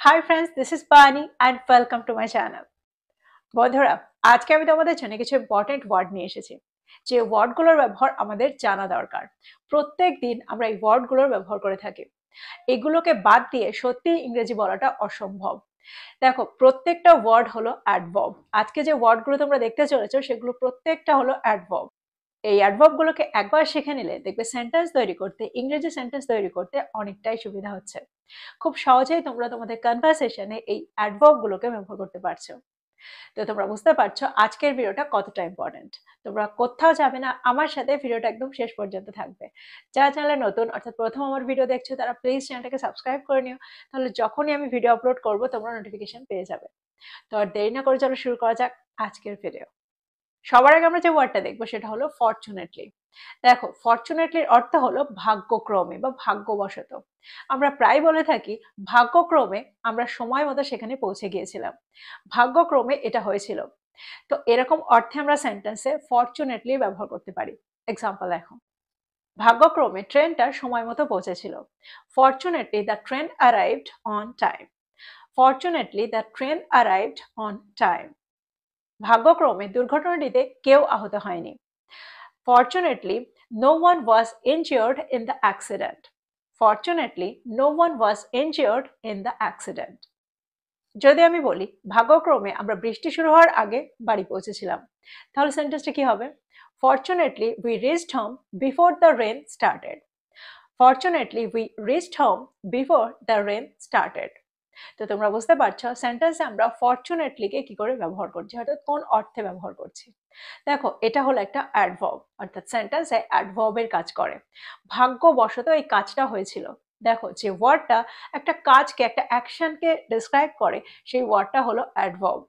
Hi friends, this is Pani and welcome to my channel. বন্ধুরা, আজকে আমি তোমাদের জন্য কিছু ইম্পর্টেন্ট ওয়ার্ড নিয়ে এসেছি। যে ওয়ার্ডগুলোর ব্যবহার আমাদের জানা দরকার। প্রত্যেক দিন আমরা এই ওয়ার্ডগুলোর ব্যবহার করে থাকি। এগুলোকে বাদ দিয়ে সত্যি ইংরেজি বলাটা অসম্ভব। দেখো, প্রত্যেকটা ওয়ার্ড হলো অ্যাডভার্ব। আজকে যে ওয়ার্ডগুলো তোমরা দেখতে চলেছো সেগুলো প্রত্যেকটা হলো অ্যাডভার্ব। এই অ্যাডভার্ব গুলোকে একবার শিখে নিলে দেখবে সেন্টেন্স তৈরি করতে, ইংরেজি সেন্টেন্স তৈরি করতে অনেকটাই সুবিধা হচ্ছে। খুব সহজেই তোমরা তোমাদের কনভারসেশনে এই অ্যাডভার্ব গুলোকে ব্যবহার করতে পারছো। তো তোমরা বুঝতে পারছো আজকের ভিডিওটা কতটা ইম্পর্টেন্ট। তোমরা কোথাও যাবে না, আমার সাথে ভিডিওটা একদম শেষ পর্যন্ত থাকবে। যারা চ্যানেলে নতুন অর্থাৎ প্রথম আমার ভিডিও দেখছো তারা প্লিজ চ্যানেলটাকে সাবস্ক্রাইব করে নিও, তাহলে যখনই আমি ভিডিও আপলোড করবো তোমরা নোটিফিকেশন পেয়ে যাবে। তো আর দেরি না করে চলো শুরু করা যাক আজকের ভিডিও। সবার আগে আমরা যে ওয়ার্ডটা দেখবো সেটা হলো ফরচুনেটলি। দেখো, ফরচুনেটলির অর্থ হলো ভাগ্যক্রমে বা ভাগ্যবশত। আমরা প্রায় বলে থাকি ভাগ্যক্রমে আমরা সময় মতো সেখানে পৌঁছে গিয়েছিলাম, ভাগ্যক্রমে এটা হয়েছিল। তো এরকম অর্থে আমরা সেন্টেন্সে ফরচুনেটলি ব্যবহার করতে পারি। এক্সাম্পল দেখো, ভাগ্যক্রমে ট্রেনটা সময় মতো পৌঁছেছিল। Fortunately the train arrived on time. Fortunately the train arrived on time. ভাগ্যক্রমে দুর্ঘটনাটিতে কেউ আহত হয়নি। Fortunately, no one was injured in the accident. Fortunately, no one was injured in the accident. যদি আমি বলি ভাগ্যক্রমে আমরা বৃষ্টি শুরু হওয়ার আগে বাড়ি পৌঁছেছিলাম, তাহলে সেন্টেন্সটা কি হবে? Fortunately, we reached home before the rain started. Fortunately, we reached home before the rain started. তো তোমরা বুঝতে পারছো সেন্টেন্সে আমরা ফরচুনেটলিকে কি করে ব্যবহার করছি, অর্থাৎ কোন অর্থে ব্যবহার করছি। দেখো, এটা হলো একটা অ্যাডভার্ব, অর্থাৎ সেন্টেন্সে অ্যাডভার্বের কাজ করে। ভাগ্যবশত এই কাজটা হয়েছিল। দেখো, যে ওয়ার্ডটা একটা কাজকে, একটা অ্যাকশনকে ডিসক্রাইব করে সেই ওয়ার্ডটা হলো অ্যাডভার্ব।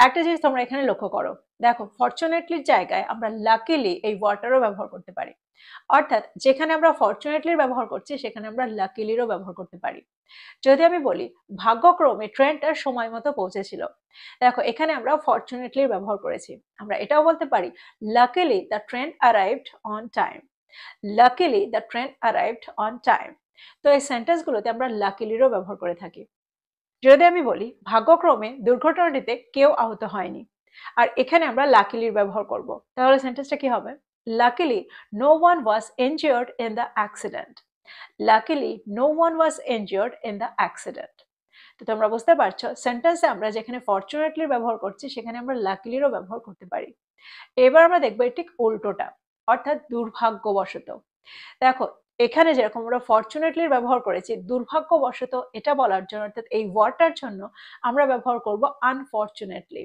একটা জিনিস তোমরা এখানে লক্ষ্য করো, দেখো ফরচুনেটলির জায়গায় আমরা লাকিলি এই ওয়ার্ডটারও ব্যবহার করতে পারি। অর্থাৎ যেখানে আমরা ফরচুনেটলির ব্যবহার করছি সেখানে আমরা লাকিলিরও ব্যবহার করতে পারি। যদি আমি বলি ভাগ্যক্রমে ট্রেনটা সময় মতো পৌঁছেছিল, দেখো এখানে আমরা ফরচুনেটলি ব্যবহার করেছি। আমরা এটাও বলতে পারি luckily the train arrived on time. Luckily the train arrived on time. তো এই সেন্টেন্সগুলোতে আমরা লাকিলিরও ব্যবহার করে থাকি। যদি আমি বলি ভাগ্যক্রমে দুর্ঘটনাটিতে কেউ আহত হয়নি, আর এখানে আমরা লাকিলির ব্যবহার করব, তাহলে সেন্টেন্সটা কি হবে? Luckily no one was injured in the accident. Luckily, no one was injured in the accident. তো তোমরা বুঝতে পারছো সেন্টেন্সে আমরা যেখানে ফরচুনেটলি ব্যবহার করছি সেখানে আমরা লাকিলিরও ব্যবহার করতে পারি। এবার আমরা দেখবো ঠিক উল্টোটা, অর্থাৎ দুর্ভাগ্যবশত। দেখো, এখানে যেরকম আমরা ফরচুনেটলির ব্যবহার করেছি, দুর্ভাগ্যবশত এটা বলার জন্য, অর্থাৎ এই ওয়ার্ডটার জন্য আমরা ব্যবহার করব আনফরচুনেটলি।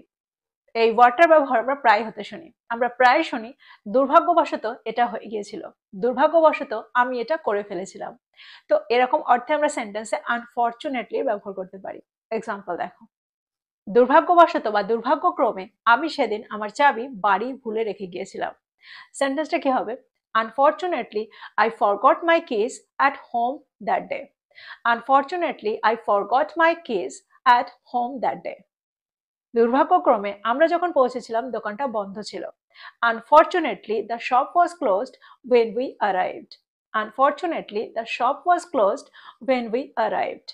এই ওয়ার্ডটার ব্যবহার আমরা প্রায় হতে শুনি। আমরা প্রায় শুনি দুর্ভাগ্যবশত এটা হয়ে গিয়েছিল, দুর্ভাগ্যবশত আমি এটা করে ফেলেছিলাম। তো এরকম অর্থে আমরা সেন্টেন্সে আনফরচুনেটলি ব্যবহার করতে পারি। এক্সাম্পল দেখো, দুর্ভাগ্যবশত বা দুর্ভাগ্যক্রমে আমি সেদিন আমার চাবি বাড়ি ভুলে রেখে গিয়েছিলাম। সেন্টেন্সটা কি হবে? Unfortunately I forgot my keys at home that day. Unfortunately I forgot my keys at home that day. দুর্ভাগ্যক্রমে আমরা যখন পৌঁছেছিলাম দোকানটা বন্ধ ছিল। Unfortunately the shop was closed when we arrived. Unfortunately, the shop was closed when we arrived.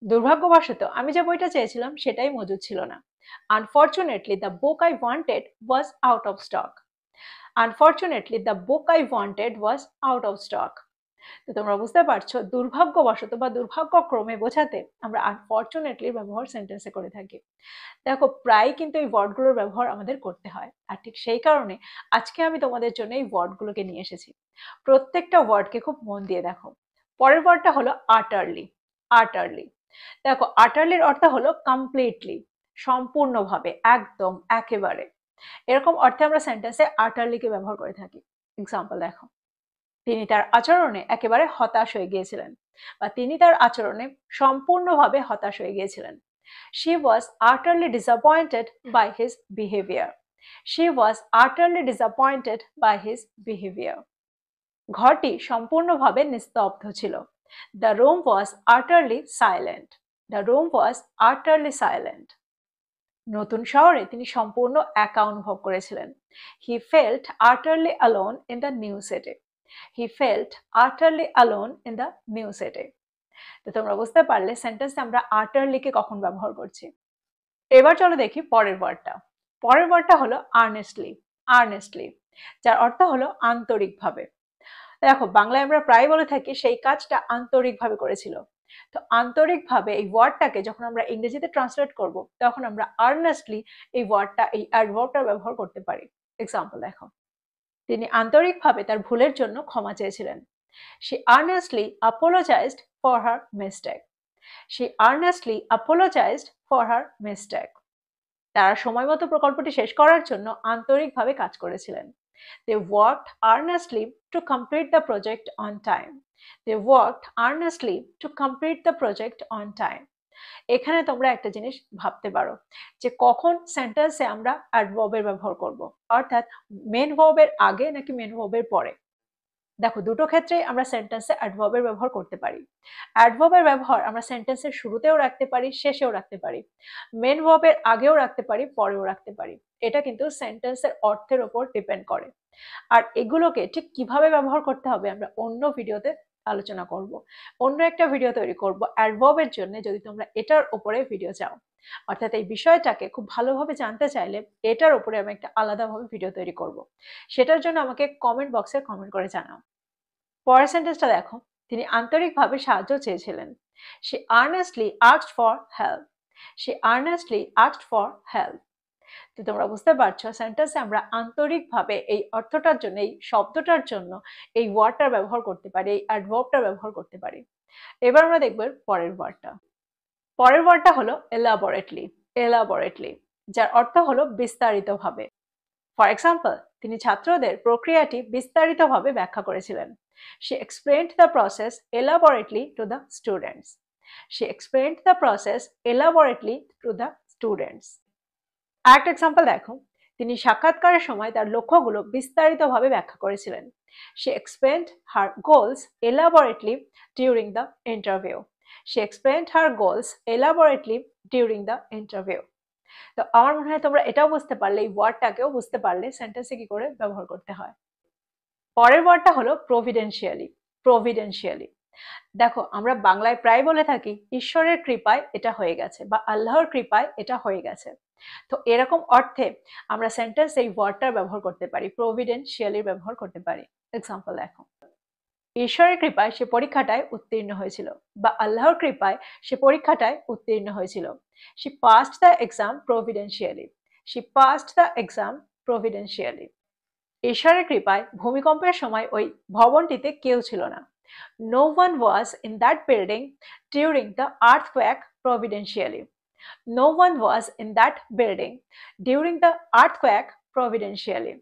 দুর্ভাগ্যবশত আমি যে বইটা চেয়েছিলাম সেটাই মজুদ ছিল না। Unfortunately, the book I wanted was out of stock. Unfortunately, the book I wanted was out of stock. তো তোমরা বুঝতে পারছো দুর্ভাগ্যবশত বা দুর্ভাগ্যক্রমে বোঝাতে আমরা আনফরচুনেটলি ব্যবহার সেন্টেন্সে করে থাকি। দেখো, প্রায় কিন্তু এই ওয়ার্ডগুলোর ব্যবহার আমাদের করতে হয়, আর ঠিক সেই কারণে আজকে আমি তোমাদের জন্য এই ওয়ার্ডগুলোকে নিয়ে এসেছি। প্রত্যেকটা ওয়ার্ডকে খুব মন দিয়ে দেখো। পরের ওয়ার্ডটা হলো আটারলি। আটারলি, দেখো আটারলির অর্থ হলো কমপ্লিটলি, সম্পূর্ণভাবে, একদম, একেবারে। এরকম অর্থে আমরা সেন্টেন্সে আটারলিকে ব্যবহার করে থাকি। এক্সাম্পল দেখো, তিনি তার আচরণে একেবারে হতাশ হয়ে গিয়েছিলেন, বা তিনি তার আচরণে সম্পূর্ণভাবে হতাশ হয়ে গিয়েছিলেন। She was utterly disappointed by his behavior. She was utterly disappointed by his behavior. ঘরটি সম্পূর্ণভাবে নিস্তব্ধ ছিল। The room was utterly silent. The room was utterly silent. নতুন শহরে তিনি সম্পূর্ণ একা অনুভব করেছিলেন। He felt utterly alone in the new city. He felt utterly alone in the new city. তো তোমরা বুঝতে পারলে সেন্টেন্সে আমরা আটারলিকে কখন ব্যবহার করছি। এবার চলো দেখি পরের ওয়ার্ডটা। পরের ওয়ার্ডটা হলো আর্নেস্টলি। আর্নেস্টলি, যার অর্থ হলো আন্তরিকভাবে। দেখো বাংলায় আমরা প্রায় বলে থাকি সেই কাজটা আন্তরিকভাবে করেছিল। তো আন্তরিকভাবে এই ওয়ার্ডটাকে যখন আমরা ইংরেজিতে ট্রান্সলেট করব তখন আমরা আর্নেস্টলি এই ওয়ার্ডটা, এই অ্যাডভার্বটা ব্যবহার করতে পারি। এক্সাম্পল দেখো, তিনি আন্তরিকভাবে তার ভুলের জন্য ক্ষমা চেয়েছিলেন। She earnestly apologized for her mistake. She earnestly apologized for her mistake. তারা সময়মতো প্রকল্পটি শেষ করার জন্য আন্তরিকভাবে কাজ করেছিলেন। They worked earnestly to complete the project on time. They worked earnestly to complete the project on time. এখানে তোমরা একটা জিনিস ভাবতে পারো যে কখন সেন্টেন্সে আমরা অ্যাডভার্বের ব্যবহার করব, অর্থাৎ মেন ভার্বের আগে নাকি মেন ভার্বের পরে। দেখো দুটো ক্ষেত্রেই আমরা সেন্টেন্সে অ্যাডভার্বের ব্যবহার করতে পারি। অ্যাডভার্বের ব্যবহার আমরা সেন্টেন্সের শুরুতেও রাখতে পারি, শেষেও রাখতে পারি, মেন ভার্বের আগেও রাখতে পারি, পরেও রাখতে পারি। এটা কিন্তু সেন্টেন্সের অর্থের উপর ডিপেন্ড করে। আর এগুলোকে ঠিক কিভাবে ব্যবহার করতে হবে আমরা অন্য ভিডিওতে আলোচনা করব। অন্য একটা ভিডিও তৈরি করব অ্যাডভার্বের জন্য, যদি তোমরা এটার উপরে ভিডিও চাও, অর্থাৎ এই বিষয়টাকে খুব ভালোভাবে জানতে চাইলে এটার উপরে আমি একটা আলাদাভাবে ভিডিও তৈরি করব। সেটার জন্য আমাকে কমেন্ট বক্সে কমেন্ট করে জানাও। পরের সেন্টেন্সটা দেখো, তিনি আন্তরিকভাবে সাহায্য চেয়েছিলেন। She earnestly asked for help. She earnestly asked for help. তো তোমরা বুঝতে পারছো সেন্টেন্সে আমরা আন্তরিকভাবে এই অর্থটার জন্য, এই শব্দটার জন্য এই ওয়ার্ডটা ব্যবহার করতে পারি, এই অ্যাডভার্বটা ব্যবহার করতে পারি। এবার আমরা দেখব পরের ওয়ার্ডটা। পরের ওয়ার্ডটা হলো elaborately. elaborately, যার অর্থ হলো বিস্তারিতভাবে। ফর এক্সাম্পল, তিনি ছাত্রদের প্রক্রিয়াটি বিস্তারিতভাবে ব্যাখ্যা করেছিলেন। She explained the process elaborately to the students. She explained the process elaborately to the students. আরেকটা এক্সাম্পল দেখো, তিনি সাক্ষাৎকারের সময় তার লক্ষ্যগুলো বিস্তারিতভাবে ব্যাখ্যা করেছিলেন। She explained her goals elaborately during the interview. She explained her goals elaborately during the interview. তো আমার মনে হয় তোমরা এটাও বুঝতে পারলে, এই ওয়ার্ডটাকেও বুঝতে পারলে সেন্টেন্সে কি করে ব্যবহার করতে হয়। পরের ওয়ার্ডটা হলো প্রভিডেন্সিয়ালি। প্রভিডেন্সিয়ালি, দেখো আমরা বাংলায় প্রায় বলে থাকি ঈশ্বরের কৃপায় এটা হয়ে গেছে বা আল্লাহর কৃপায় এটা হয়ে গেছে। তো এরকম অর্থে আমরা সেন্টেন্স এই ওয়ার্ডটার ব্যবহার করতে পারি, প্রভিডেন্সিয়ালির ব্যবহার করতে পারি। এক্সাম্পল দেখো, ঈশ্বরের কৃপায় সে পরীক্ষাটায় উত্তীর্ণ হয়েছিল বা আল্লাহর কৃপায় সে পরীক্ষাটায় উত্তীর্ণ হয়েছিল। She passed the exam providentially. She passed the exam providentially. ঈশ্বরের কৃপায় ভূমিকম্পের সময় ওই ভবনটিতে কেউ ছিল না। No one was in that building during the earthquake providentially. No one was in that building during the earthquake providentially.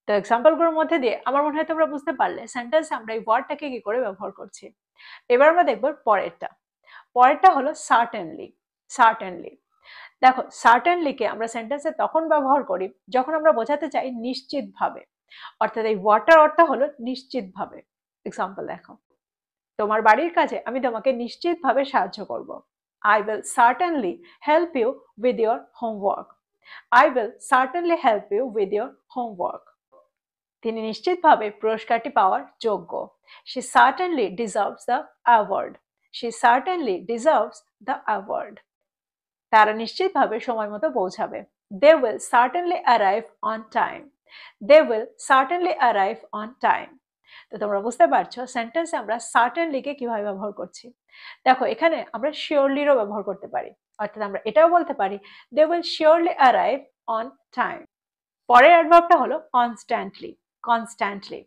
তো এক্সাম্পলগুলোর মধ্যে দিয়ে আমার মনে হয় তোমরা বুঝতে পারলে সেন্টেন্সে আমরা এই ওয়ার্ডটাকে কি করে ব্যবহার করছি। এবার আমরা দেখব পরেরটা। পরেরটা হলো সার্টেনলি। সার্টেনলি, দেখো সার্টেনলিকে আমরা সেন্টেন্সে তখন ব্যবহার করি যখন আমরা বোঝাতে চাই নিশ্চিতভাবে, অর্থাৎ এই ওয়ার্ডটার অর্থ হলো নিশ্চিতভাবে। এক্সাম্পল দেখো, তোমার বাড়ির কাজে আমি তোমাকে নিশ্চিতভাবে সাহায্য করব। I will certainly help you with your homework. I will certainly help you with your homework. তিনি নিশ্চিতভাবে পুরস্কারটি পাওয়ার যোগ্য। She certainly deserves the award. She certainly deserves the award. তারা নিশ্চিতভাবে সময় মতো পৌঁছাবে। They will certainly arrive on time. They will certainly arrive on time. তো তোমরা বুঝতে পারছো সেন্টেন্সে আমরা সার্টেনলিকে কিভাবে ব্যবহার করছি। দেখো এখানে আমরা শিওরলিরও ব্যবহার করতে পারি, অর্থাৎ আমরা এটাও বলতে পারি they will surely arrive on time. পরের অ্যাডভার্বটা হলো কনস্ট্যান্টলি। কনস্ট্যান্টলি,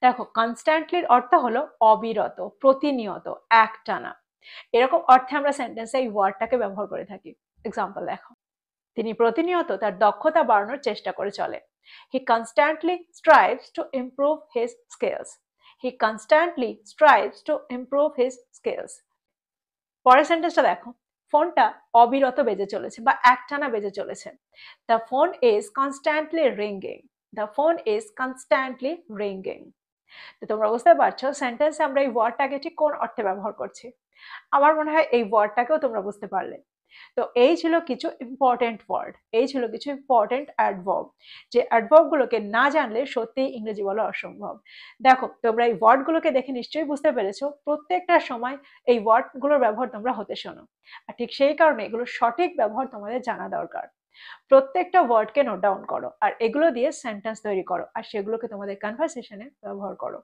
দেখো কনস্ট্যান্টলির অর্থ হলো অবিরত, প্রতিনিয়ত, একটানা। এরকম অর্থে আমরা সেন্টেন্সে এই ওয়ার্ডটাকে ব্যবহার করে থাকি। এক্সাম্পল দেখো, তিনি প্রতিনিয়ত তার দক্ষতা বাড়ানোর চেষ্টা করে চলে। He constantly strives to improve his skills. He constantly strives to improve his skills. পরের সেন্টেন্সটা দেখো, ফোনটা অবিরত বেজে চলেছে বা একটানা বেজে চলেছে। The phone is constantly ringing. The phone is constantly ringing. তো তোমরা বুঝতে পারছো সেন্টেন্সে আমরা এই ওয়ার্ডটাকে ঠিক কোন অর্থে ব্যবহার করছি। আমার মনে হয় এই ওয়ার্ডটাকেও তোমরা বুঝতে পারলে। তো এই ছিল কিছু ইম্পর্টেন্ট ওয়ার্ড, এই ছিল কিছু ইম্পর্টেন্ট অ্যাডভার্ব, যে অ্যাডভার্বগুলোকে না জানলে সত্যি ইংরেজি বলা অসম্ভব। দেখো তোমরা এই ওয়ার্ডগুলোকে দেখে নিশ্চয়ই বুঝতে পেরেছো প্রত্যেকটা সময় এই ওয়ার্ডগুলোর ব্যবহার তোমরা হতে শোনো, আর ঠিক সেই কারণে এগুলোর সঠিক ব্যবহার তোমাদের জানা দরকার। প্রত্যেকটা ওয়ার্ডকে নোট ডাউন করো আর এগুলো দিয়ে সেন্টেন্স তৈরি করো আর সেগুলোকে তোমাদের কনভারসেশনে ব্যবহার করো।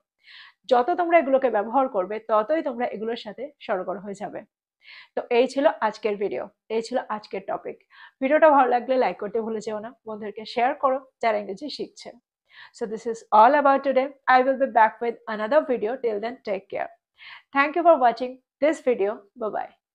যত তোমরা এগুলোকে ব্যবহার করবে ততই তোমরা এগুলোর সাথে সরগর হয়ে যাবে। তো এই ছিল আজকের ভিডিও, এই ছিল আজকের টপিক। ভিডিওটা ভালো লাগলে লাইক করতে ভুলে যেও না, বন্ধুদেরকে শেয়ার করো যারা ইংরেজি শিখছে। So this is all about today. I will be back with another video. Till then, take care. Thank you for watching this video. Bye bye.